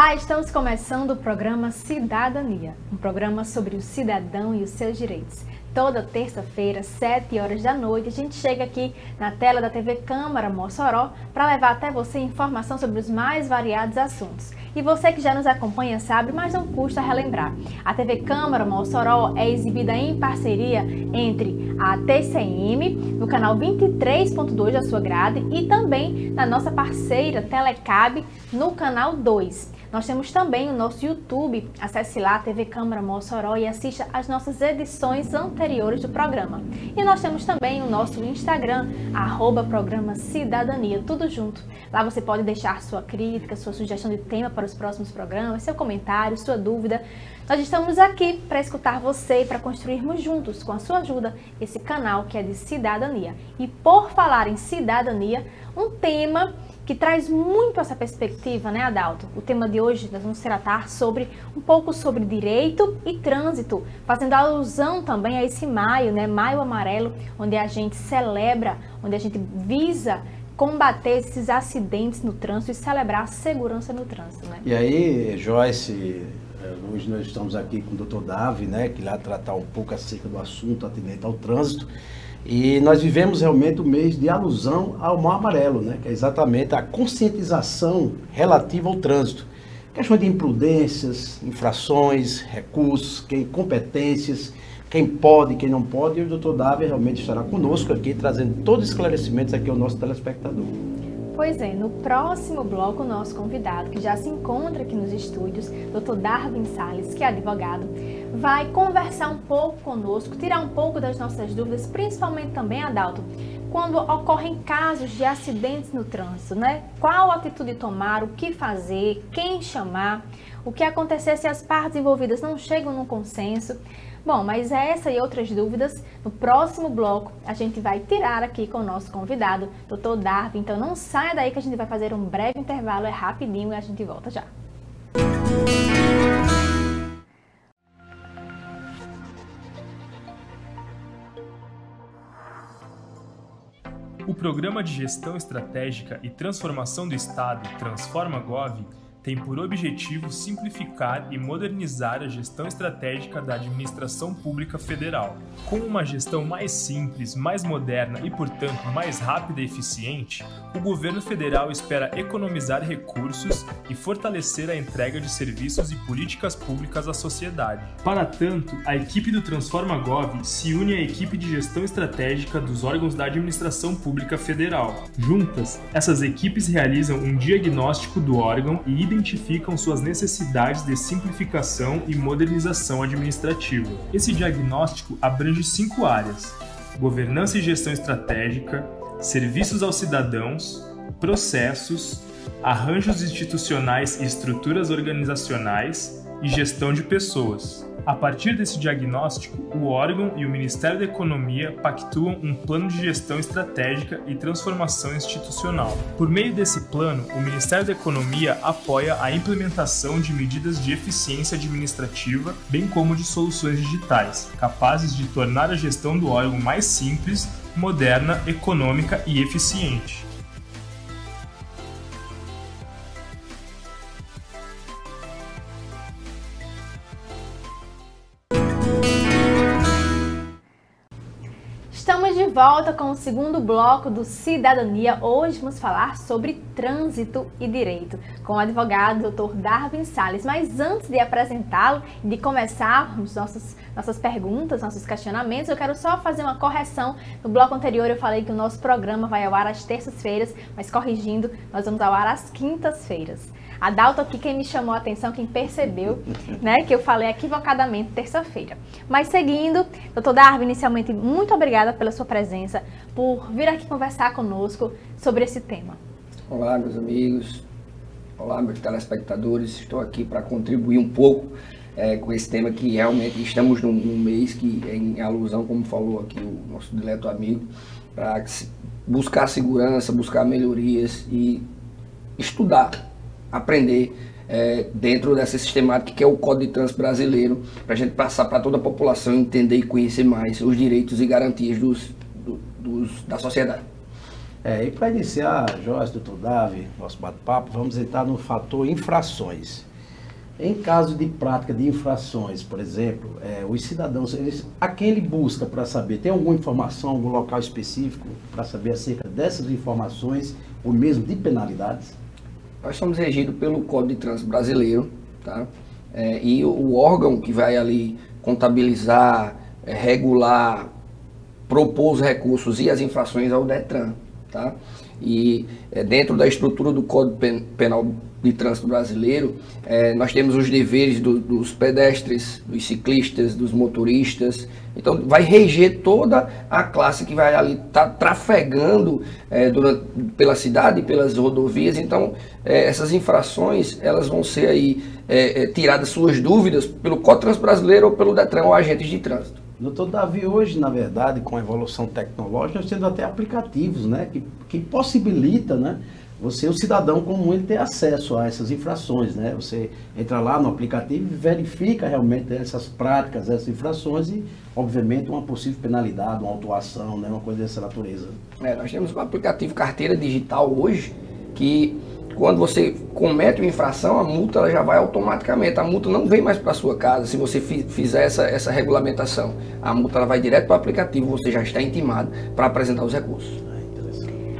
Olá, estamos começando o programa Cidadania, um programa sobre o cidadão e os seus direitos. Toda terça-feira, 7 horas da noite, a gente chega aqui na tela da TV Câmara Mossoró para levar até você informação sobre os mais variados assuntos. E você que já nos acompanha sabe, mas não custa relembrar. A TV Câmara Mossoró é exibida em parceria entre a TCM, no canal 23.2 da sua grade, e também na nossa parceira Telecab, no canal 2. Nós temos também o nosso YouTube, acesse lá, TV Câmara Mossoró, e assista às nossas edições anteriores do programa. E nós temos também o nosso Instagram, @programa Cidadania, tudo junto. Lá você pode deixar sua crítica, sua sugestão de tema para os próximos programas, seu comentário, sua dúvida. Nós estamos aqui para escutar você e para construirmos juntos, com a sua ajuda, esse canal que é de cidadania. E por falar em cidadania, um tema que traz muito essa perspectiva, né, Adalto? O tema de hoje nós vamos tratar um pouco sobre direito e trânsito, fazendo alusão também a esse maio, né, Maio Amarelo, onde a gente celebra, onde a gente visa combater esses acidentes no trânsito e celebrar a segurança no trânsito, né? E aí, Joyce, hoje nós estamos aqui com o Dr. Davi, né, que irá tratar um pouco acerca do assunto atendente ao trânsito. E nós vivemos realmente o mês de alusão ao Maio Amarelo, né? Que é exatamente a conscientização relativa ao trânsito. Questão de imprudências, infrações, recursos, competências, quem pode, quem não pode. E o Dr. Davi realmente estará conosco aqui, trazendo todos os esclarecimentos aqui ao nosso telespectador. Pois é, no próximo bloco, o nosso convidado, que já se encontra aqui nos estúdios, Dr. Darwin Salles, que é advogado, vai conversar um pouco conosco, tirar um pouco das nossas dúvidas, principalmente também, Adalto, quando ocorrem casos de acidentes no trânsito, né? Qual atitude tomar, o que fazer, quem chamar, o que acontecer se as partes envolvidas não chegam num consenso. Bom, mas essa e outras dúvidas, no próximo bloco, a gente vai tirar aqui com o nosso convidado, Dr. Darwin. Então não saia daí que a gente vai fazer um breve intervalo, é rapidinho e a gente volta já. O Programa de Gestão Estratégica e Transformação do Estado, Transforma-Gov, tem por objetivo simplificar e modernizar a gestão estratégica da administração pública federal. Com uma gestão mais simples, mais moderna e, portanto, mais rápida e eficiente, o governo federal espera economizar recursos e fortalecer a entrega de serviços e políticas públicas à sociedade. Para tanto, a equipe do Transforma-Gov se une à equipe de gestão estratégica dos órgãos da administração pública federal. Juntas, essas equipes realizam um diagnóstico do órgão e identificam suas necessidades de simplificação e modernização administrativa. Esse diagnóstico abrange 5 áreas: governança e gestão estratégica, serviços aos cidadãos, processos, arranjos institucionais e estruturas organizacionais e gestão de pessoas. A partir desse diagnóstico, o órgão e o Ministério da Economia pactuam um plano de gestão estratégica e transformação institucional. Por meio desse plano, o Ministério da Economia apoia a implementação de medidas de eficiência administrativa, bem como de soluções digitais, capazes de tornar a gestão do órgão mais simples, moderna, econômica e eficiente. Estamos de volta com o segundo bloco do Cidadania. Hoje vamos falar sobre trânsito e direito com o advogado Dr. Darwin Salles. Mas antes de apresentá-lo e de começarmos nossas perguntas, nossos questionamentos, eu quero só fazer uma correção. No bloco anterior eu falei que o nosso programa vai ao ar às terças-feiras, mas corrigindo, nós vamos ao ar às quintas-feiras. Adalto aqui quem me chamou a atenção, quem percebeu, né, que eu falei equivocadamente terça-feira. Mas seguindo, Dr. Darwin, inicialmente, muito obrigada pela sua presença, por vir aqui conversar conosco sobre esse tema. Olá, meus amigos. Olá, meus telespectadores. Estou aqui para contribuir um pouco com esse tema que realmente estamos num mês que é em alusão, como falou aqui o nosso dileto amigo, para buscar segurança, buscar melhorias e estudar, aprender dentro dessa sistemática que é o Código de Trânsito Brasileiro, para a gente passar para toda a população entender e conhecer mais os direitos e garantias da sociedade. E para iniciar, Joyce, Dr. Davi, nosso bate-papo, vamos entrar no fator infrações. Em caso de prática de infrações, por exemplo, os cidadãos, a quem ele busca para saber? Tem alguma informação, algum local específico para saber acerca dessas informações ou mesmo de penalidades? Nós somos regidos pelo Código de Trânsito Brasileiro, tá? E o órgão que vai ali contabilizar, regular, propor os recursos e as infrações é o DETRAN, tá? E dentro da estrutura do Código Penal de Trânsito Brasileiro, nós temos os deveres dos pedestres, dos ciclistas, dos motoristas. Então vai reger toda a classe que vai ali estar trafegando pela cidade, pelas rodovias. Então essas infrações elas vão ser aí tiradas suas dúvidas pelo Código de Trânsito Brasileiro ou pelo DETRAN ou agentes de trânsito. Doutor Davi, hoje, na verdade, com a evolução tecnológica, nós temos até aplicativos, né, que possibilita, né, o cidadão comum, ele ter acesso a essas infrações, né? Você entra lá no aplicativo e verifica realmente essas práticas, essas infrações e, obviamente, uma possível penalidade, uma autuação, né, uma coisa dessa natureza. Nós temos um aplicativo carteira digital hoje que quando você comete uma infração, a multa ela já vai automaticamente. A multa não vem mais para a sua casa se você fizer essa regulamentação. A multa ela vai direto para o aplicativo, você já está intimado para apresentar os recursos.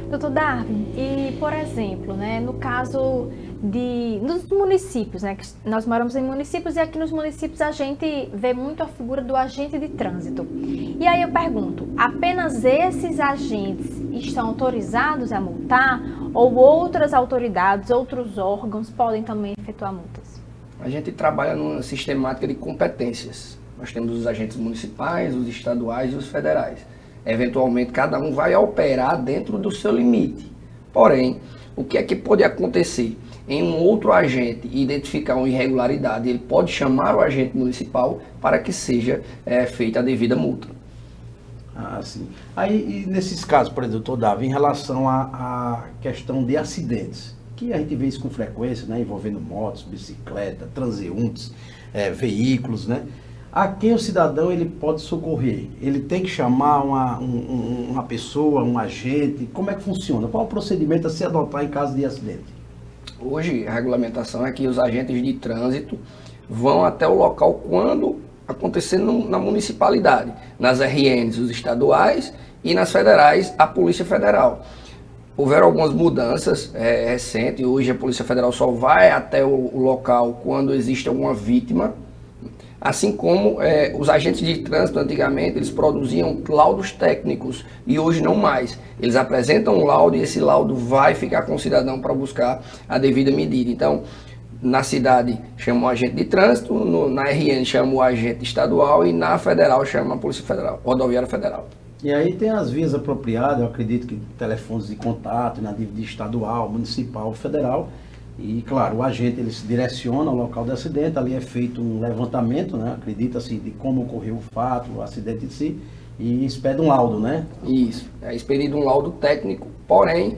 Doutor Darwin, e por exemplo, né, no caso dos municípios, né, que nós moramos em municípios e aqui nos municípios a gente vê muito a figura do agente de trânsito. E aí eu pergunto, apenas esses agentes estão autorizados a multar ou outras autoridades, outros órgãos podem também efetuar multas? A gente trabalha numa sistemática de competências. Nós temos os agentes municipais, os estaduais e os federais. Eventualmente, cada um vai operar dentro do seu limite. Porém, o que é que pode acontecer? Em um outro agente identificar uma irregularidade, ele pode chamar o agente municipal para que seja feita a devida multa. Ah, sim. Aí, e nesses casos, por exemplo, doutor Davi, em relação à questão de acidentes, que a gente vê isso com frequência, né, envolvendo motos, bicicleta, transeuntes, veículos, né? A quem o cidadão ele pode socorrer? Ele tem que chamar uma pessoa, um agente? Como é que funciona? Qual o procedimento a se adotar em caso de acidente? Hoje, a regulamentação é que os agentes de trânsito vão até o local quando acontecer na municipalidade, nas RNs, os estaduais, e nas federais, a Polícia Federal. Houveram algumas mudanças recentes, hoje a Polícia Federal só vai até o local quando existe alguma vítima. Assim como os agentes de trânsito antigamente, eles produziam laudos técnicos e hoje não mais. Eles apresentam um laudo e esse laudo vai ficar com o cidadão para buscar a devida medida. Então, na cidade chama o agente de trânsito, na RN chama o agente estadual e na federal chama a Polícia Federal, Rodoviária Federal. E aí tem as vias apropriadas, eu acredito que telefones de contato, na dívida estadual, municipal, federal. E, claro, o agente ele se direciona ao local do acidente, ali é feito um levantamento, né? Acredita-se de como ocorreu o fato, o acidente em si, e expede um laudo, né? Isso, é expedido um laudo técnico, porém,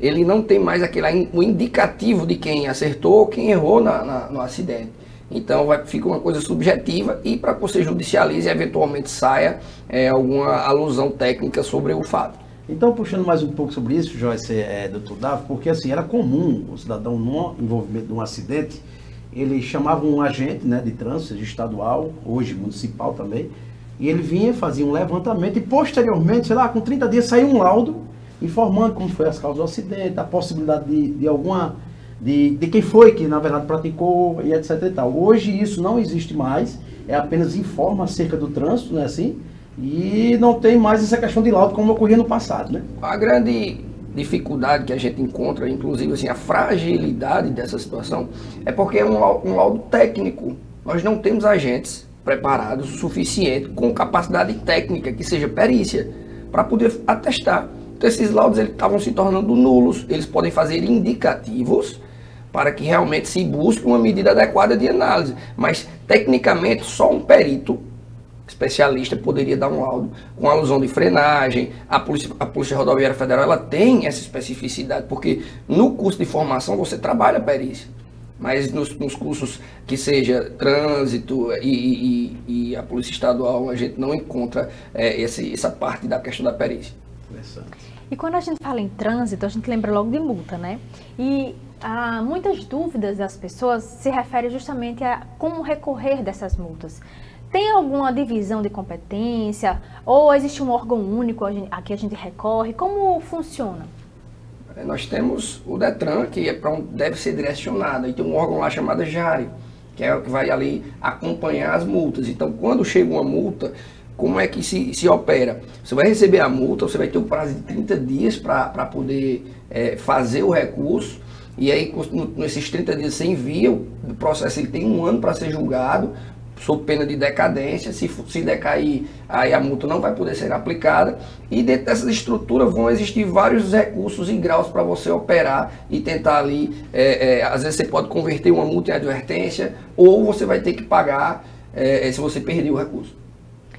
ele não tem mais o indicativo de quem acertou ou quem errou no acidente. Então, fica uma coisa subjetiva e para que você judicialize, eventualmente saia alguma alusão técnica sobre o fato. Então, puxando mais um pouco sobre isso, Joyce, doutor Davi, porque assim, era comum o cidadão no envolvimento de um acidente, ele chamava um agente, né, de trânsito, seja estadual, hoje municipal também, e ele vinha, fazia um levantamento e posteriormente, sei lá, com 30 dias saiu um laudo informando como foi as causas do acidente, a possibilidade de quem foi que na verdade praticou e etc e tal. Hoje isso não existe mais, apenas informa acerca do trânsito, não é assim? E não tem mais essa questão de laudo como ocorria no passado, né? A grande dificuldade que a gente encontra, inclusive assim, a fragilidade dessa situação, é porque é um laudo técnico. Nós não temos agentes preparados o suficiente com capacidade técnica, que seja perícia, para poder atestar. Então esses laudos estavam se tornando nulos, eles podem fazer indicativos para que realmente se busque uma medida adequada de análise, mas tecnicamente só um perito especialista poderia dar um laudo com alusão de frenagem. A Polícia Rodoviária Federal ela tem essa especificidade, porque no curso de formação você trabalha a perícia, mas nos cursos que seja trânsito e a Polícia Estadual a gente não encontra essa parte da questão da perícia. E quando a gente fala em trânsito, a gente lembra logo de multa, né? E muitas dúvidas das pessoas se referem justamente a como recorrer dessas multas. Tem alguma divisão de competência ou existe um órgão único a que a gente recorre? Como funciona? Nós temos o Detran, que é para onde deve ser direcionado, e tem um órgão lá chamado JARE, que é o que vai ali acompanhar as multas. Então, quando chega uma multa, como é que se opera? Você vai receber a multa, você vai ter um prazo de 30 dias para poder fazer o recurso, e aí nesses 30 dias você envia, o processo ele tem 1 ano para ser julgado, sob pena de decadência. Se decair, aí a multa não vai poder ser aplicada, e dentro dessas estruturas vão existir vários recursos e graus para você operar e tentar ali, às vezes você pode converter uma multa em advertência, ou você vai ter que pagar se você perder o recurso.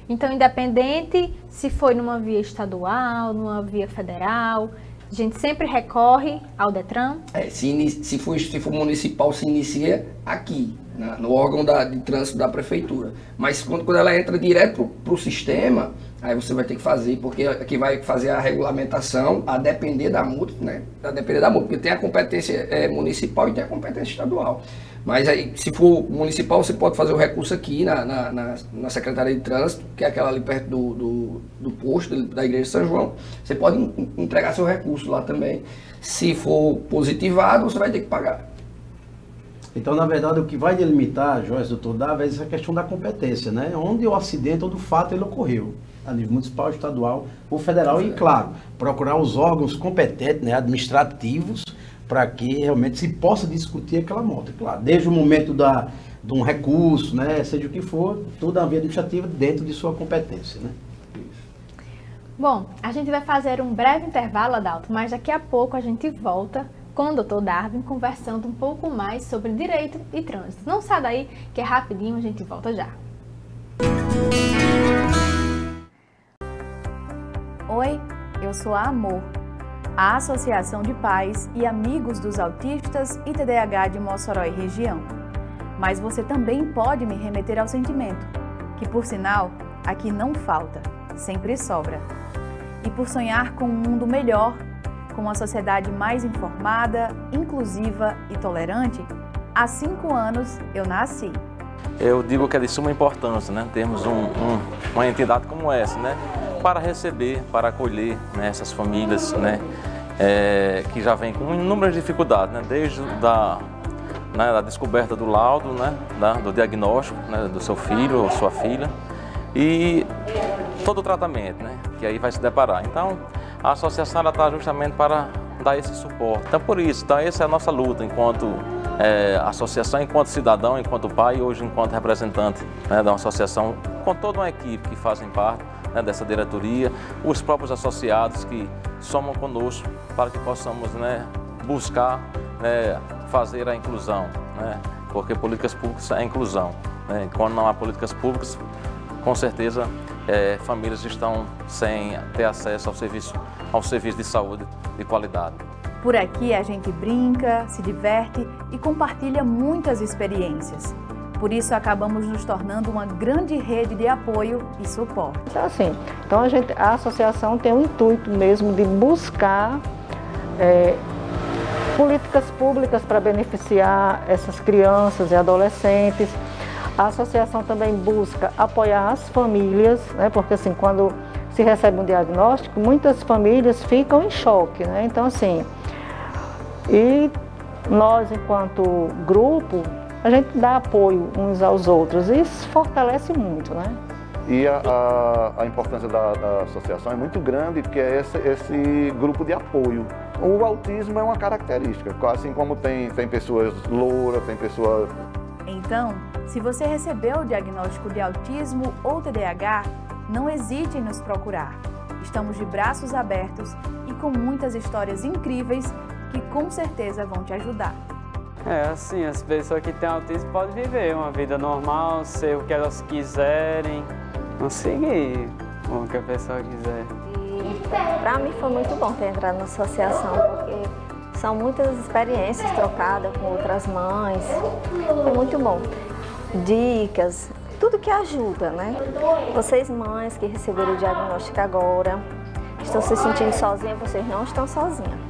Então, independente se foi numa via estadual, numa via federal, a gente sempre recorre ao Detran? Se for municipal, se inicia aqui, no órgão de trânsito da prefeitura. Mas quando ela entra direto para o sistema, aí você vai ter que fazer, porque aqui vai fazer a regulamentação a depender da multa, né? A depender da multa, porque tem a competência municipal e tem a competência estadual. Mas aí, se for municipal, você pode fazer o recurso aqui na Secretaria de Trânsito, que é aquela ali perto do posto da Igreja de São João. Você pode entregar seu recurso lá também. Se for positivado, você vai ter que pagar. Então, na verdade, o que vai delimitar, Joyce, doutor Davi, é essa questão da competência, né? Onde o acidente, onde o fato ele ocorreu, a nível municipal, estadual ou federal, e, claro, procurar os órgãos competentes, né, administrativos, para que realmente se possa discutir aquela multa, claro, desde o momento de um recurso, né, seja o que for, toda a via administrativa dentro de sua competência, né? Bom, a gente vai fazer um breve intervalo, Adalto, mas daqui a pouco a gente volta com o Dr. Darwin conversando um pouco mais sobre direito e trânsito. Não sai daí, que é rapidinho, a gente volta já. Oi, eu sou a Amor, a Associação de Pais e Amigos dos Autistas e TDAH de Mossoró e região. Mas você também pode me remeter ao sentimento, que por sinal, aqui não falta, sempre sobra. E por sonhar com um mundo melhor, com uma sociedade mais informada, inclusiva e tolerante, há 5 anos eu nasci. Eu digo que é de suma importância, né, termos uma entidade como essa, né, para receber, para acolher, né, essas famílias, né, que já vêm com inúmeras dificuldades, né, desde da descoberta do laudo, né, do diagnóstico, né, do seu filho ou sua filha, e todo o tratamento, né, que aí vai se deparar. Então, a associação está justamente para dar esse suporte. Então, por isso, essa é a nossa luta enquanto associação, enquanto cidadão, enquanto pai, e hoje enquanto representante, né, da associação, com toda uma equipe que fazem parte, né, dessa diretoria, os próprios associados que somam conosco para que possamos, né, buscar, né, fazer a inclusão, né, porque políticas públicas é inclusão, né, quando não há políticas públicas, com certeza famílias estão sem ter acesso ao serviço de saúde de qualidade. Por aqui a gente brinca, se diverte e compartilha muitas experiências. Por isso acabamos nos tornando uma grande rede de apoio e suporte. Então a associação tem o intuito mesmo de buscar políticas públicas para beneficiar essas crianças e adolescentes. A associação também busca apoiar as famílias, né, porque assim, quando se recebe um diagnóstico, muitas famílias ficam em choque, né? Então assim, e nós enquanto grupo, a gente dá apoio uns aos outros e isso fortalece muito, né? E a importância da associação é muito grande, porque é esse grupo de apoio. O autismo é uma característica, assim como tem pessoas louras, tem pessoas... Então, se você recebeu o diagnóstico de autismo ou TDAH, não hesite em nos procurar. Estamos de braços abertos e com muitas histórias incríveis que com certeza vão te ajudar. Assim, as pessoas que têm autismo podem viver uma vida normal, ser o que elas quiserem, conseguir o que a pessoa quiser. Para mim foi muito bom ter entrado na associação, porque são muitas experiências trocadas com outras mães, foi muito bom. Dicas, tudo que ajuda, né? Vocês mães que receberam o diagnóstico agora, estão se sentindo sozinhas, vocês não estão sozinhas.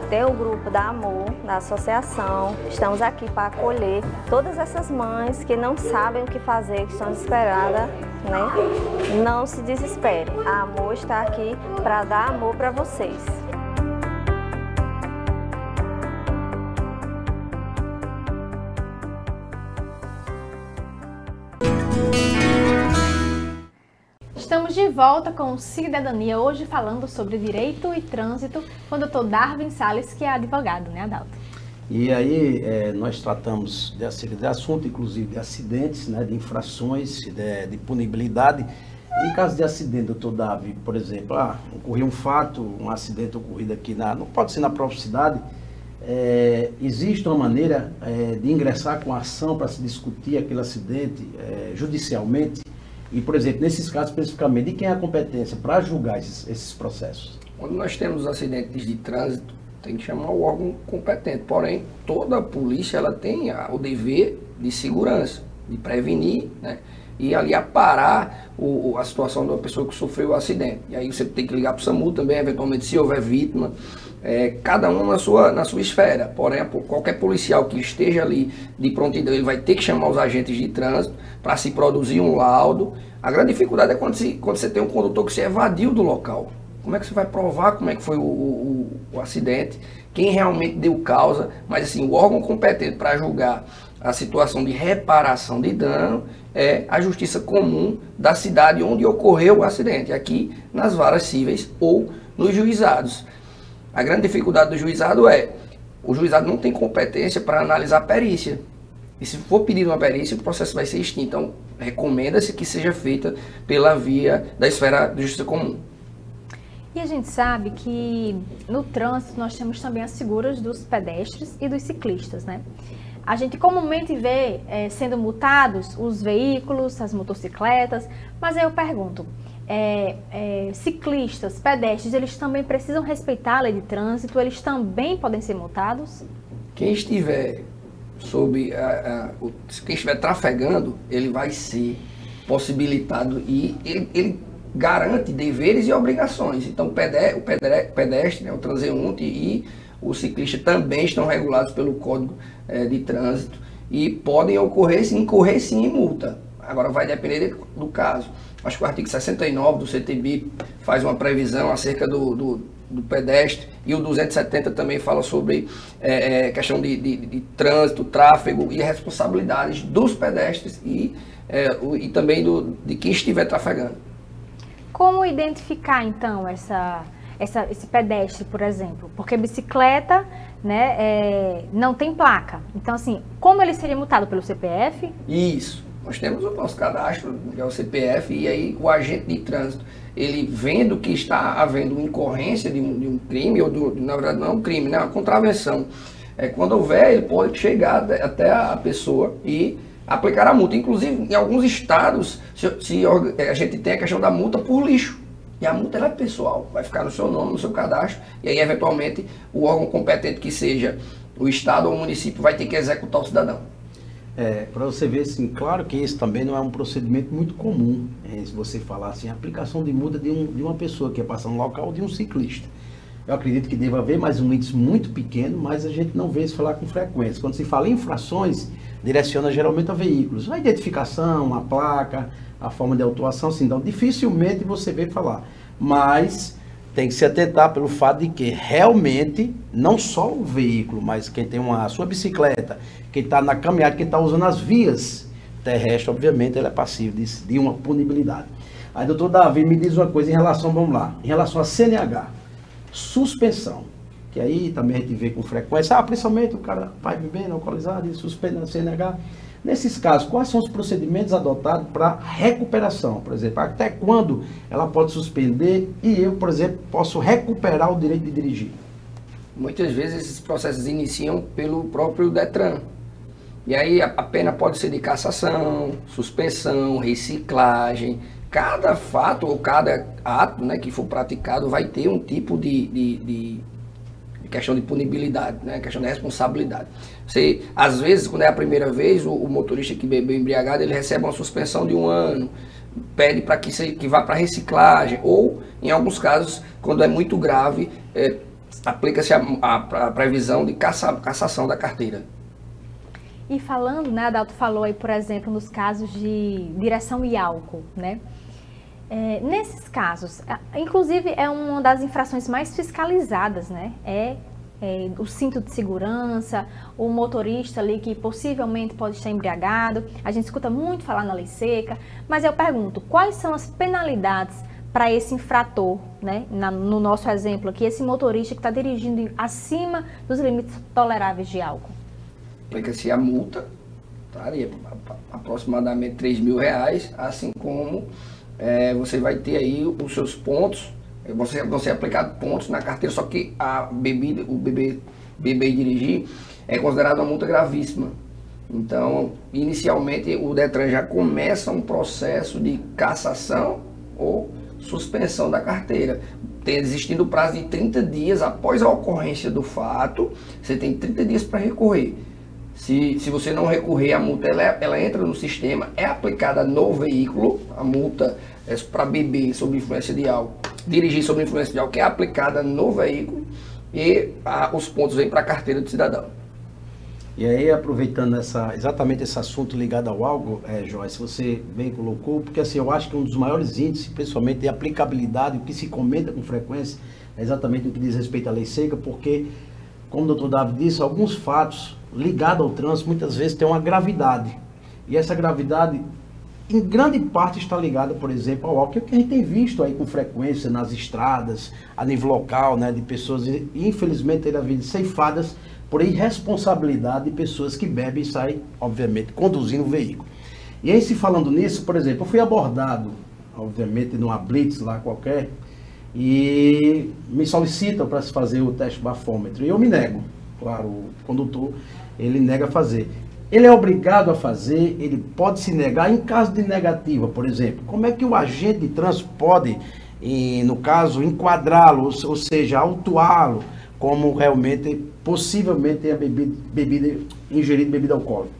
Tem o grupo da Amor, da associação. Estamos aqui para acolher todas essas mães que não sabem o que fazer, que estão desesperadas, né? Não se desespere. A Amor está aqui para dar amor para vocês. Estamos de volta com Cidadania, hoje falando sobre direito e trânsito com o Dr. Darwin Salles, que é advogado, né, Adalto? E aí nós tratamos de assunto, inclusive de acidentes, né, de infrações, de punibilidade. Em caso de acidente, doutor Davi, por exemplo, ocorreu um fato, um acidente ocorrido aqui, não pode ser na própria cidade, existe uma maneira de ingressar com a ação para se discutir aquele acidente judicialmente? E, por exemplo, nesses casos especificamente, de quem é a competência para julgar esses processos? Quando nós temos acidentes de trânsito, tem que chamar o órgão competente. Porém, toda a polícia ela tem o dever de segurança, de prevenir, né? E ali aparar a situação da pessoa que sofreu o acidente. E aí você tem que ligar para o SAMU também, eventualmente, se houver vítima. Cada um na sua esfera. Porém, qualquer policial que esteja ali de prontidão, ele vai ter que chamar os agentes de trânsito para se produzir um laudo. A grande dificuldade é quando você tem um condutor que se evadiu do local. Como é que você vai provar como é que foi o acidente, quem realmente deu causa? Mas assim, o órgão competente para julgar a situação de reparação de dano é a Justiça Comum da cidade onde ocorreu o acidente, aqui nas varas cíveis ou nos juizados. A grande dificuldade do juizado o juizado não tem competência para analisar a perícia. E se for pedir uma perícia, o processo vai ser extinto. Então, recomenda-se que seja feita pela via da esfera da Justiça Comum. E a gente sabe que no trânsito nós temos também as figuras dos pedestres e dos ciclistas, né? A gente comumente vê sendo multados os veículos, as motocicletas, mas aí eu pergunto, ciclistas, pedestres, eles também precisam respeitar a lei de trânsito, eles também podem ser multados? Quem estiver quem estiver trafegando, ele vai ser possibilitado e ele garante deveres e obrigações. Então o pedestre, né, o transeunte e o ciclista também estão regulados pelo Código de Trânsito e podem incorrer sim em multa. Agora vai depender do caso. Acho que o artigo 69 do CTB faz uma previsão acerca do pedestre e o 270 também fala sobre questão de trânsito, tráfego e responsabilidades dos pedestres e também de quem estiver trafegando. Como identificar então esse pedestre, por exemplo? Porque bicicleta, né, não tem placa. Então, assim, como ele seria multado pelo CPF? Isso. Nós temos o nosso cadastro, que é o CPF, e aí o agente de trânsito, ele vendo que está havendo incorrência de um crime, ou na verdade não é um crime, né, é uma contravenção. Quando houver, ele pode chegar até a pessoa e aplicar a multa. Inclusive, em alguns estados, a gente tem a questão da multa por lixo. E a multa ela é pessoal, vai ficar no seu nome, no seu cadastro, e aí, eventualmente, o órgão competente, que seja o estado ou o município, vai ter que executar o cidadão. Para você ver, assim, claro que esse também não é um procedimento muito comum, se você falar assim, a aplicação de multa de uma pessoa que é passar no local de um ciclista. Eu acredito que deva haver mais um índice muito pequeno, mas a gente não vê isso falar com frequência. Quando se fala em infrações, direciona geralmente a veículos. A identificação, a placa, a forma de autuação, assim, então dificilmente você vê falar. Mas tem que se atentar pelo fato de que realmente, não só o veículo, mas quem tem a sua bicicleta, quem está na caminhada, quem está usando as vias terrestres, obviamente, ele é passivo de uma punibilidade. Aí, doutor Davi, me diz uma coisa em relação, vamos lá, em relação a CNH, suspensão, que aí também a gente vê com frequência, principalmente o cara vai bebendo, alcoolizado e suspende a CNH. Nesses casos, quais são os procedimentos adotados para recuperação? Por exemplo, até quando ela pode suspender e eu, por exemplo, posso recuperar o direito de dirigir? Muitas vezes esses processos iniciam pelo próprio Detran. E aí a pena pode ser de cassação, suspensão, reciclagem. Cada fato ou cada ato, né, que for praticado vai ter um tipo de questão de punibilidade, né, questão de responsabilidade. Você, às vezes, quando é a primeira vez, o motorista que bebeu embriagado, ele recebe uma suspensão de 1 ano, pede para que vá para reciclagem, ou, em alguns casos, quando é muito grave, aplica-se a previsão de cassação da carteira. E falando, né, Adalto falou aí, por exemplo, nos casos de direção e álcool, né? Nesses casos, inclusive é uma das infrações mais fiscalizadas, né? O cinto de segurança, o motorista ali que possivelmente pode estar embriagado. A gente escuta muito falar na lei seca, mas eu pergunto, quais são as penalidades para esse infrator, né? No nosso exemplo aqui, esse motorista que está dirigindo acima dos limites toleráveis de álcool? Aplica-se a multa, tá? Aproximadamente R$3.000, assim como você vai ter aí os seus pontos, vão ser aplicados pontos na carteira, só que o beber e dirigir é considerado uma multa gravíssima. Então, inicialmente, o Detran já começa um processo de cassação ou suspensão da carteira. Existindo o prazo de 30 dias após a ocorrência do fato, você tem 30 dias para recorrer. Se você não recorrer, a multa ela entra no sistema, é aplicada no veículo, a multa para beber sob influência de álcool, dirigir sob influência de álcool, é aplicada no veículo e os pontos vêm para a carteira do cidadão. E aí, aproveitando exatamente esse assunto ligado ao álcool, Joyce, você bem colocou, porque assim, eu acho que um dos maiores índices, principalmente de aplicabilidade, o que se comenta com frequência, é exatamente o que diz respeito à lei seca, porque, como o doutor Davi disse, alguns fatos ligados ao trânsito muitas vezes têm uma gravidade. E essa gravidade, em grande parte, está ligada, por exemplo, ao álcool, que a gente tem visto aí com frequência nas estradas, a nível local, né, de pessoas, infelizmente, terem havido ceifadas por irresponsabilidade de pessoas que bebem e saem, obviamente, conduzindo o veículo. E aí, se falando nisso, por exemplo, eu fui abordado, obviamente, numa blitz lá qualquer, e me solicitam para se fazer o teste bafômetro. E eu me nego. Claro, o condutor, ele nega a fazer. Ele é obrigado a fazer, ele pode se negar em caso de negativa, por exemplo. Como é que o agente de trânsito pode, no caso, enquadrá-lo, ou seja, autuá-lo como realmente, possivelmente, tenha ingerido bebida alcoólica?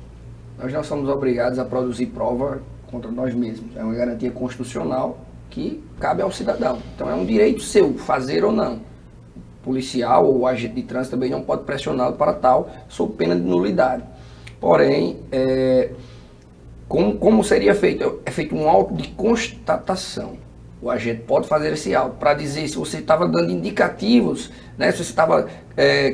Nós já somos obrigados a produzir prova contra nós mesmos. É uma garantia constitucional que cabe ao cidadão. Então é um direito seu, fazer ou não. O policial ou o agente de trânsito também não pode pressioná-lo para tal, sob pena de nulidade. Porém, como seria feito? É feito um auto de constatação. O agente pode fazer esse auto para dizer se você estava dando indicativos, né, se você estava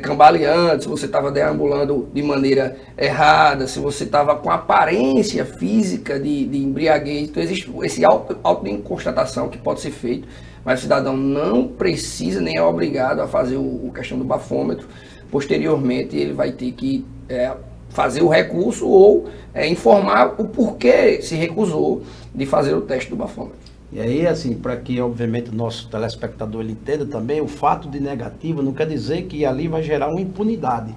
cambaleando, se você estava deambulando de maneira errada, se você estava com aparência física de embriaguez. Então existe esse auto de constatação que pode ser feito, mas o cidadão não precisa nem é obrigado a fazer a questão do bafômetro. Posteriormente ele vai ter que fazer o recurso ou informar o porquê se recusou de fazer o teste do bafômetro. E aí, assim, para que, obviamente, o nosso telespectador ele entenda também, o fato de negativo não quer dizer que ali vai gerar uma impunidade,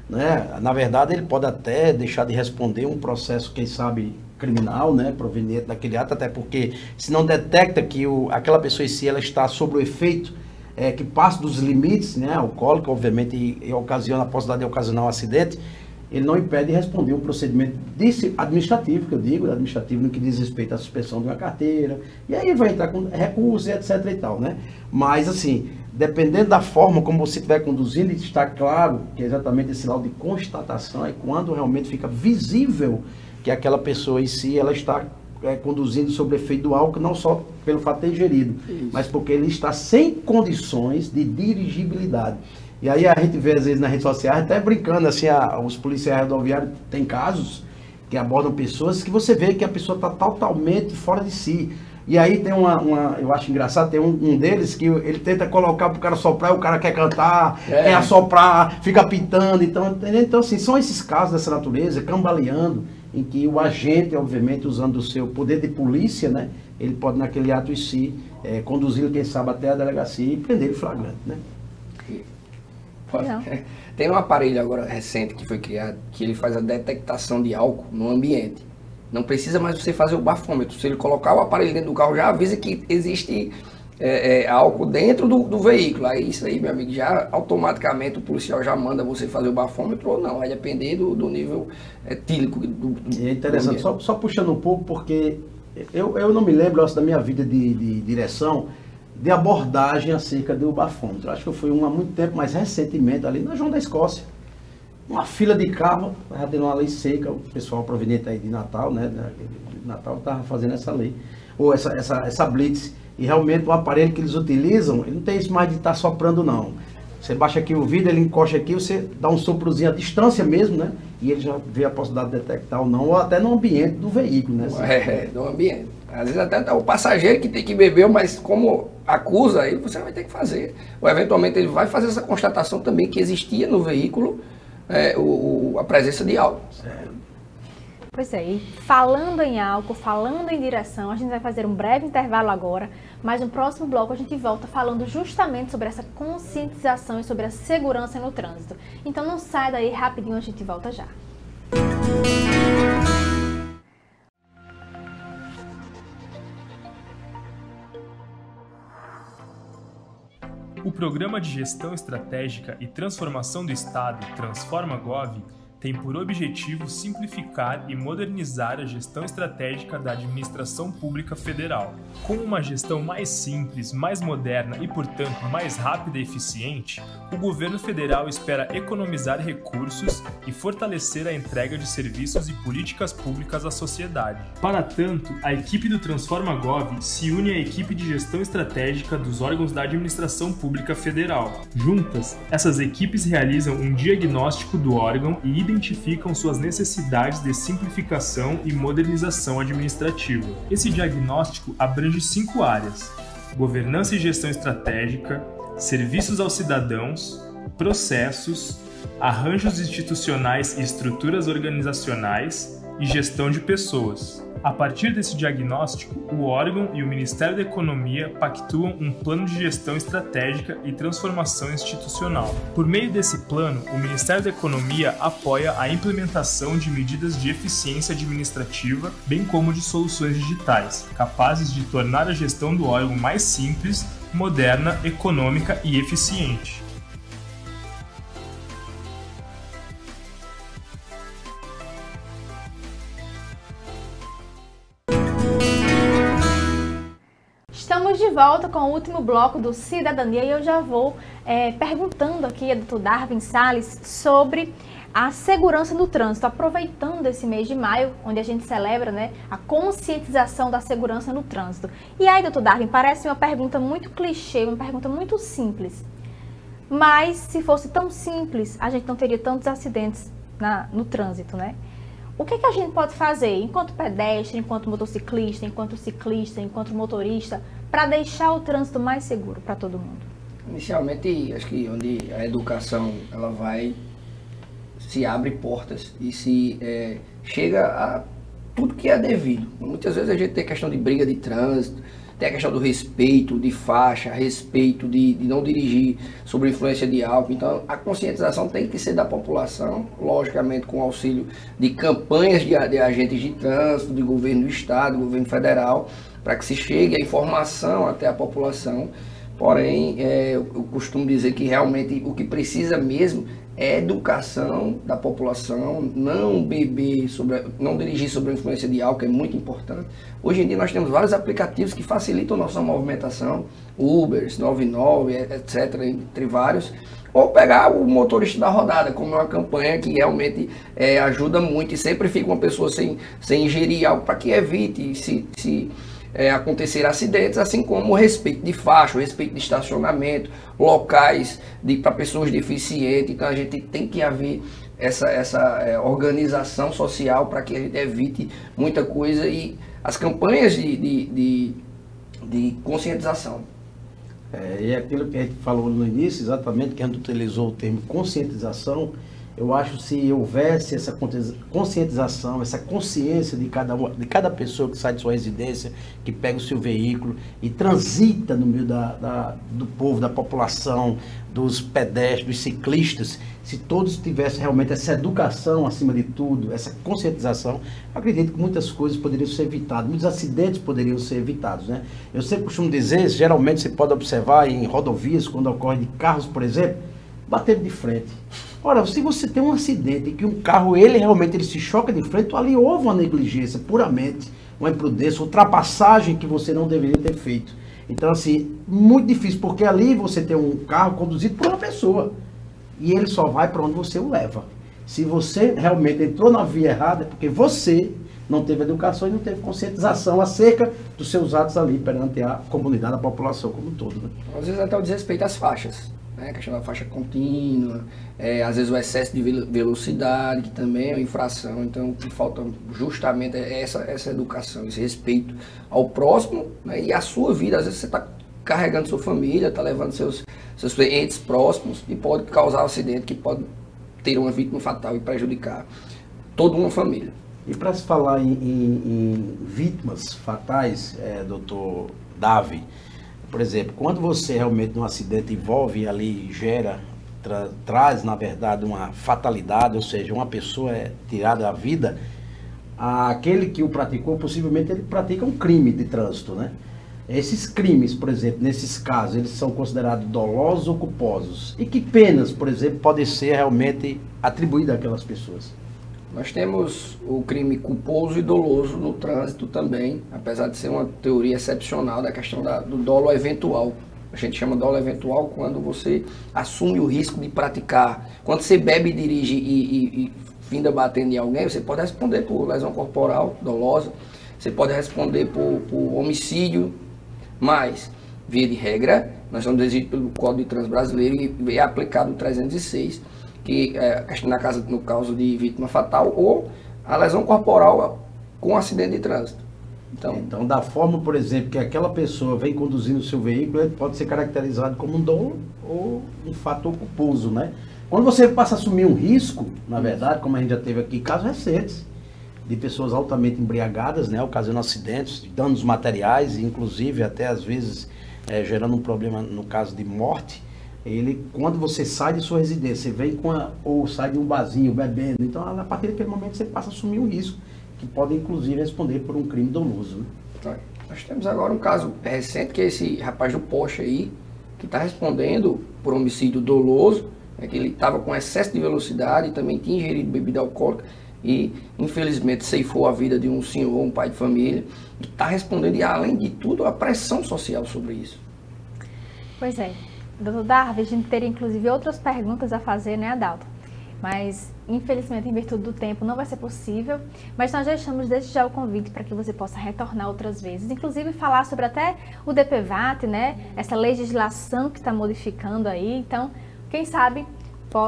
né? Na verdade, ele pode até deixar de responder um processo, quem sabe, criminal, né, proveniente daquele ato, até porque se não detecta que aquela pessoa em si ela está sob o efeito que passa dos limites, né, alcoólico, obviamente, e ocasiona a possibilidade de ocasionar um acidente, ele não impede de responder um procedimento administrativo, que eu digo, administrativo no que diz respeito à suspensão de uma carteira, e aí ele vai entrar com recurso, etc e tal, né? Mas, assim, dependendo da forma como você estiver conduzindo, está claro que é exatamente esse laudo de constatação é quando realmente fica visível que aquela pessoa em si, ela está conduzindo sob efeito do álcool, não só pelo fato de ter ingerido, mas porque ele está sem condições de dirigibilidade. E aí a gente vê, às vezes, nas redes sociais, até brincando, assim, os policiais rodoviários tem casos que abordam pessoas que você vê que a pessoa está totalmente fora de si. E aí tem eu acho engraçado, tem um deles que ele tenta colocar para o cara soprar, e o cara quer cantar, quer assoprar, fica pitando, então, assim, são esses casos dessa natureza, cambaleando, em que o agente, obviamente, usando o seu poder de polícia, né, ele pode, naquele ato em si, conduzir, quem sabe, até a delegacia e prender ele flagrante, né? Tem um aparelho agora recente que foi criado, que ele faz a detectação de álcool no ambiente. Não precisa mais você fazer o bafômetro. Se ele colocar o aparelho dentro do carro, já avisa que existe álcool dentro do veículo. Aí isso aí, meu amigo, já automaticamente o policial já manda você fazer o bafômetro ou não. Vai depender do nível etílico. É interessante, só puxando um pouco, porque eu não me lembro da minha vida de direção, de abordagem acerca do bafômetro. Acho que eu fui há muito tempo, mas recentemente ali na João da Escócia. Uma fila de carro, já tendo uma lei seca, o pessoal proveniente aí de Natal, né? De Natal estava fazendo essa lei, ou essa blitz. E realmente o aparelho que eles utilizam, ele não tem isso mais de estar soprando não. Você baixa aqui o vidro, ele encosta aqui, você dá um soprozinho à distância mesmo, né? E ele já vê a possibilidade de detectar ou não, ou até no ambiente do veículo, né? No ambiente. Às vezes até o passageiro que tem que beber, mas como acusa, aí você vai ter que fazer. Ou eventualmente ele vai fazer essa constatação também que existia no veículo a presença de álcool. Pois é, e falando em álcool, falando em direção, a gente vai fazer um breve intervalo agora, mas no próximo bloco a gente volta falando justamente sobre essa conscientização e sobre a segurança no trânsito. Então não sai daí, rapidinho a gente volta já. O Programa de Gestão Estratégica e Transformação do Estado, Transforma-Gov, tem por objetivo simplificar e modernizar a gestão estratégica da administração pública federal. Com uma gestão mais simples, mais moderna e, portanto, mais rápida e eficiente, o governo federal espera economizar recursos e fortalecer a entrega de serviços e políticas públicas à sociedade. Para tanto, a equipe do Transforma-Gov se une à equipe de gestão estratégica dos órgãos da administração pública federal. Juntas, essas equipes realizam um diagnóstico do órgão e identificam suas necessidades de simplificação e modernização administrativa. Esse diagnóstico abrange 5 áreas: governança e gestão estratégica, serviços aos cidadãos, processos, arranjos institucionais e estruturas organizacionais e gestão de pessoas. A partir desse diagnóstico, o órgão e o Ministério da Economia pactuam um plano de gestão estratégica e transformação institucional. Por meio desse plano, o Ministério da Economia apoia a implementação de medidas de eficiência administrativa, bem como de soluções digitais, capazes de tornar a gestão do órgão mais simples, moderna, econômica e eficiente. Estamos de volta com o último bloco do Cidadania e eu já vou perguntando aqui ao Dr. Darwin Salles sobre a segurança no trânsito, aproveitando esse mês de maio, onde a gente celebra, né, a conscientização da segurança no trânsito. E aí, Dr. Darwin, parece uma pergunta muito clichê, uma pergunta muito simples, mas se fosse tão simples, a gente não teria tantos acidentes no trânsito, né? O que a gente pode fazer enquanto pedestre, enquanto motociclista, enquanto ciclista, enquanto motorista, para deixar o trânsito mais seguro para todo mundo? Inicialmente, acho que onde a educação ela se abre portas e se chega a tudo que é devido. Muitas vezes a gente tem questão de briga de trânsito, tem a questão do respeito de faixa, respeito de não dirigir sob influência de álcool. Então, a conscientização tem que ser da população, logicamente com auxílio de campanhas de agentes de trânsito, de governo do estado, governo federal, para que se chegue a informação até a população. Porém, eu costumo dizer que realmente o que precisa mesmo é educação da população, não beber, não dirigir sob a influência de álcool, é muito importante. Hoje em dia nós temos vários aplicativos que facilitam nossa movimentação, Ubers, 99, etc., entre vários. Ou pegar o motorista da rodada, como é uma campanha que realmente ajuda muito e sempre fica uma pessoa sem ingerir algo para que evite se acontecer acidentes, assim como o respeito de faixa, o respeito de estacionamento, locais para pessoas deficientes. Então a gente tem que haver essa organização social para que a gente evite muita coisa e as campanhas de conscientização. E aquilo que a gente falou no início, exatamente, que a gente utilizou o termo conscientização. Eu acho que se houvesse essa conscientização, essa consciência de cada pessoa que sai de sua residência, que pega o seu veículo e transita no meio do povo, da população, dos pedestres, dos ciclistas, se todos tivessem realmente essa educação acima de tudo, essa conscientização, eu acredito que muitas coisas poderiam ser evitadas, muitos acidentes poderiam ser evitados, né? Eu sempre costumo dizer, geralmente você pode observar em rodovias, quando ocorre de carros, por exemplo, bater de frente. Ora, se você tem um acidente em que um carro, ele se choca de frente, ali houve uma negligência, puramente, uma imprudência, ultrapassagem que você não deveria ter feito. Então, assim, muito difícil, porque ali você tem um carro conduzido por uma pessoa e ele só vai para onde você o leva. Se você realmente entrou na via errada, é porque você não teve educação e não teve conscientização acerca dos seus atos ali perante a comunidade, a população como um todo. Né? Às vezes até o desrespeito às faixas, né? A questão da faixa contínua, às vezes o excesso de velocidade, que também é uma infração. Então, o que falta justamente é essa educação, esse respeito ao próximo, né? E à sua vida. Às vezes você está carregando sua família, está levando seus entes próximos e pode causar um acidente que pode ter uma vítima fatal e prejudicar toda uma família. E para se falar em vítimas fatais, doutor Davi, por exemplo, quando você realmente num acidente envolve ali, traz na verdade uma fatalidade, ou seja, uma pessoa é tirada da vida, aquele que o praticou, possivelmente ele pratica um crime de trânsito, né? Esses crimes, por exemplo, nesses casos, eles são considerados dolosos ou culposos? E que penas, por exemplo, podem ser realmente atribuídas àquelas pessoas? Nós temos o crime culposo e doloso no trânsito também, apesar de ser uma teoria excepcional da questão do dolo eventual. A gente chama dolo eventual quando você assume o risco de praticar. Quando você bebe e dirige e finda batendo em alguém, você pode responder por lesão corporal dolosa, você pode responder por homicídio, mas, via de regra, nós somos exigidos pelo Código de Trânsito Brasileiro e é aplicado o 306, que no caso de vítima fatal ou a lesão corporal com acidente de trânsito. Então, da forma, por exemplo, que aquela pessoa vem conduzindo o seu veículo, ele pode ser caracterizado como um dolo ou um fator culposo, né? Quando você passa a assumir um risco, na verdade, como a gente já teve aqui, casos recentes, de pessoas altamente embriagadas, né, ocasionando acidentes, danos materiais, inclusive até às vezes gerando um problema no caso de morte. Quando você sai de sua residência, você vem ou sai de um barzinho bebendo, então a partir daquele momento você passa a assumir um risco, que pode inclusive responder por um crime doloso. Né? Nós temos agora um caso recente, que é esse rapaz do Porsche aí, que está respondendo por homicídio doloso, que ele estava com excesso de velocidade e também tinha ingerido bebida alcoólica e infelizmente ceifou a vida de um senhor, um pai de família, e está respondendo, e além de tudo, a pressão social sobre isso. Pois é. Doutor Darvi, a gente teria inclusive outras perguntas a fazer, né, Adalto? Mas, infelizmente, em virtude do tempo, não vai ser possível. Mas nós deixamos desde já o convite para que você possa retornar outras vezes. Inclusive, falar sobre até o DPVAT, né? Essa legislação que está modificando aí. Então, quem sabe,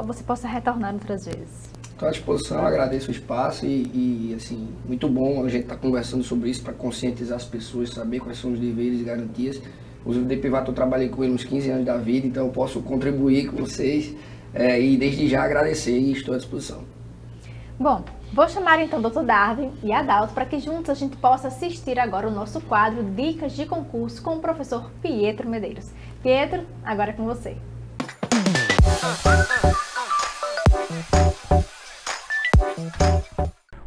você possa retornar outras vezes. Estou à disposição, agradeço o espaço e assim, muito bom a gente estar conversando sobre isso para conscientizar as pessoas, saber quais são os deveres e garantias. O DPVAT eu trabalhei com ele uns 15 anos da vida, então eu posso contribuir com vocês e desde já agradecer e estou à disposição. Bom, vou chamar então o Dr. Darvi e Adalto para que juntos a gente possa assistir agora o nosso quadro Dicas de Concurso com o professor Pietro Medeiros. Pietro, agora é com você.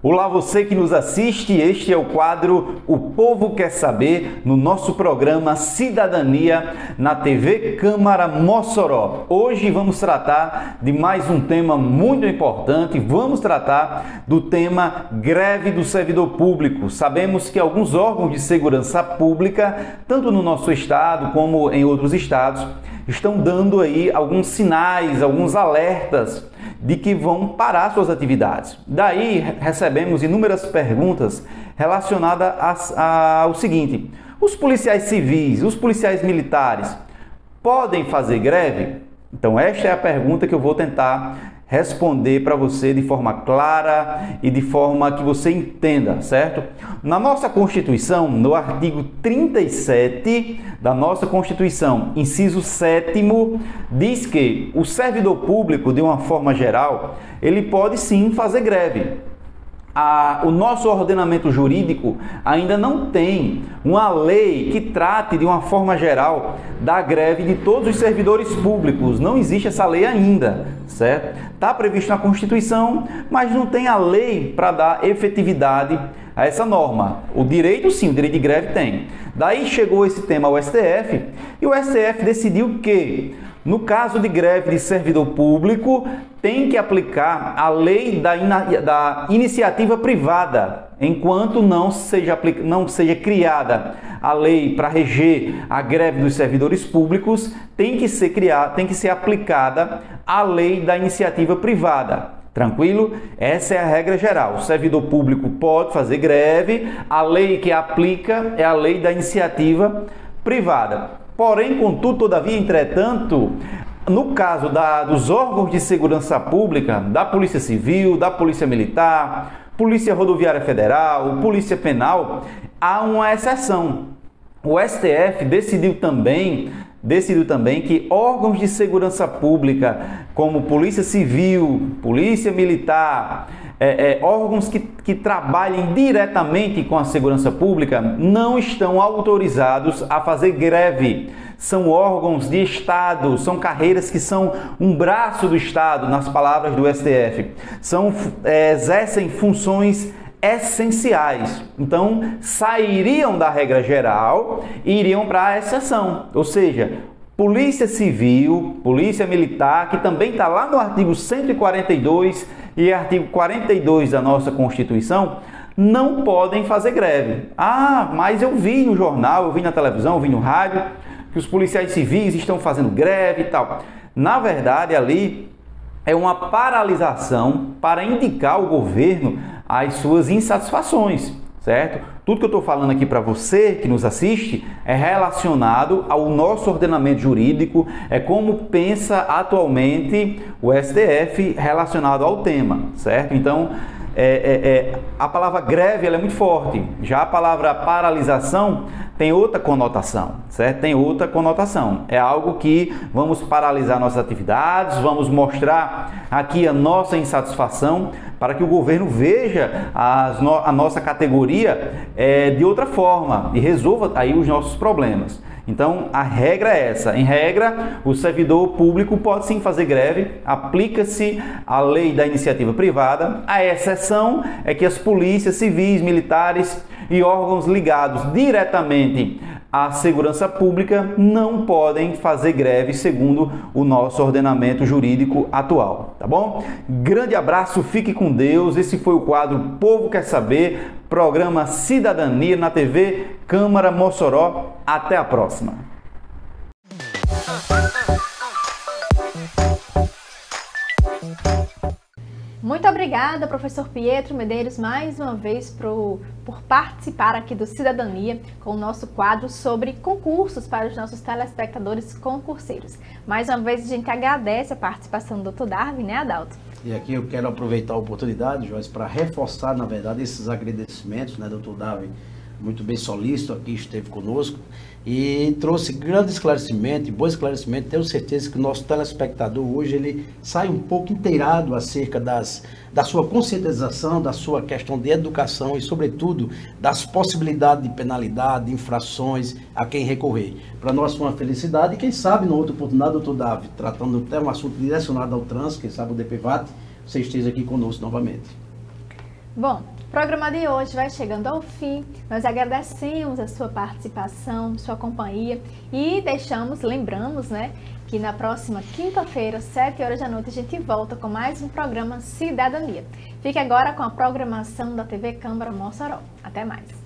Olá, você que nos assiste, este é o quadro O Povo Quer Saber, no nosso programa Cidadania, na TV Câmara Mossoró. Hoje vamos tratar de mais um tema muito importante, vamos tratar do tema greve do servidor público. Sabemos que alguns órgãos de segurança pública, tanto no nosso estado como em outros estados, estão dando aí alguns sinais, alguns alertas de que vão parar suas atividades. Daí recebemos inúmeras perguntas relacionadas ao seguinte: os policiais civis, os policiais militares podem fazer greve? Então esta é a pergunta que eu vou tentar responder para você de forma clara e de forma que você entenda, certo? Na nossa Constituição, no artigo 37 da nossa Constituição, inciso 7º, diz que o servidor público, de uma forma geral, ele pode sim fazer greve. O nosso ordenamento jurídico ainda não tem uma lei que trate de uma forma geral da greve de todos os servidores públicos. Não existe essa lei ainda, certo? Está previsto na Constituição, mas não tem a lei para dar efetividade a essa norma. O direito sim, o direito de greve tem. Daí chegou esse tema ao STF e o STF decidiu que No caso de greve de servidor público, tem que aplicar a lei da iniciativa privada, enquanto não seja criada a lei para reger a greve dos servidores públicos, tem que ser aplicada a lei da iniciativa privada. Tranquilo? Essa é a regra geral. O servidor público pode fazer greve, a lei que aplica é a lei da iniciativa privada. Porém, contudo, todavia, entretanto, no caso dos órgãos de segurança pública, da Polícia Civil, da Polícia Militar, Polícia Rodoviária Federal, Polícia Penal, há uma exceção. O STF decidiu também que órgãos de segurança pública, como Polícia Civil, Polícia Militar, órgãos que trabalhem diretamente com a segurança pública, não estão autorizados a fazer greve. São órgãos de Estado, são carreiras que são um braço do Estado, nas palavras do STF. Exercem funções essenciais. Então, sairiam da regra geral e iriam para a exceção. Ou seja, Polícia Civil, Polícia Militar, que também está lá no artigo 142 e artigo 42 da nossa Constituição, não podem fazer greve. Ah, mas eu vi no jornal, eu vi na televisão, eu vi no rádio, que os policiais civis estão fazendo greve e tal. Na verdade, ali é uma paralisação para indicar ao governo as suas insatisfações, certo? Tudo que eu estou falando aqui para você que nos assiste é relacionado ao nosso ordenamento jurídico, é como pensa atualmente o STF relacionado ao tema, certo? Então, a palavra greve ela é muito forte, já a palavra paralisação tem outra conotação, certo? Tem outra conotação. É algo que vamos paralisar nossas atividades, vamos mostrar aqui a nossa insatisfação para que o governo veja a nossa categoria de outra forma e resolva aí os nossos problemas. Então, a regra é essa. Em regra, o servidor público pode sim fazer greve, aplica-se a lei da iniciativa privada. A exceção é que as polícias civis, militares e órgãos ligados diretamente à segurança pública não podem fazer greve segundo o nosso ordenamento jurídico atual, tá bom? Grande abraço, fique com Deus. Esse foi o quadro Povo Quer Saber, programa Cidadania na TV Câmara Mossoró. Até a próxima. Muito obrigada, professor Pietro Medeiros, mais uma vez por participar aqui do Cidadania com o nosso quadro sobre concursos para os nossos telespectadores concurseiros. Mais uma vez a gente agradece a participação do Dr. Darwin, né, Adalto? E aqui eu quero aproveitar a oportunidade, Joyce, para reforçar, na verdade, esses agradecimentos, né, Dr. Darwin, muito bem solícito aqui, esteve conosco e trouxe grande esclarecimento e bom esclarecimento. Tenho certeza que o nosso telespectador hoje ele sai um pouco inteirado acerca da sua conscientização, da sua questão de educação e, sobretudo, das possibilidades de penalidade, de infrações a quem recorrer. Para nós foi uma felicidade e, quem sabe, na outra oportunidade, doutor Davi, tratando até um assunto direcionado ao trânsito, quem sabe o DPVAT, você esteja aqui conosco novamente. Bom, o programa de hoje vai chegando ao fim. Nós agradecemos a sua participação, sua companhia e lembramos, né, que na próxima quinta-feira, 7 horas da noite, a gente volta com mais um programa Cidadania. Fique agora com a programação da TV Câmara Mossoró. Até mais!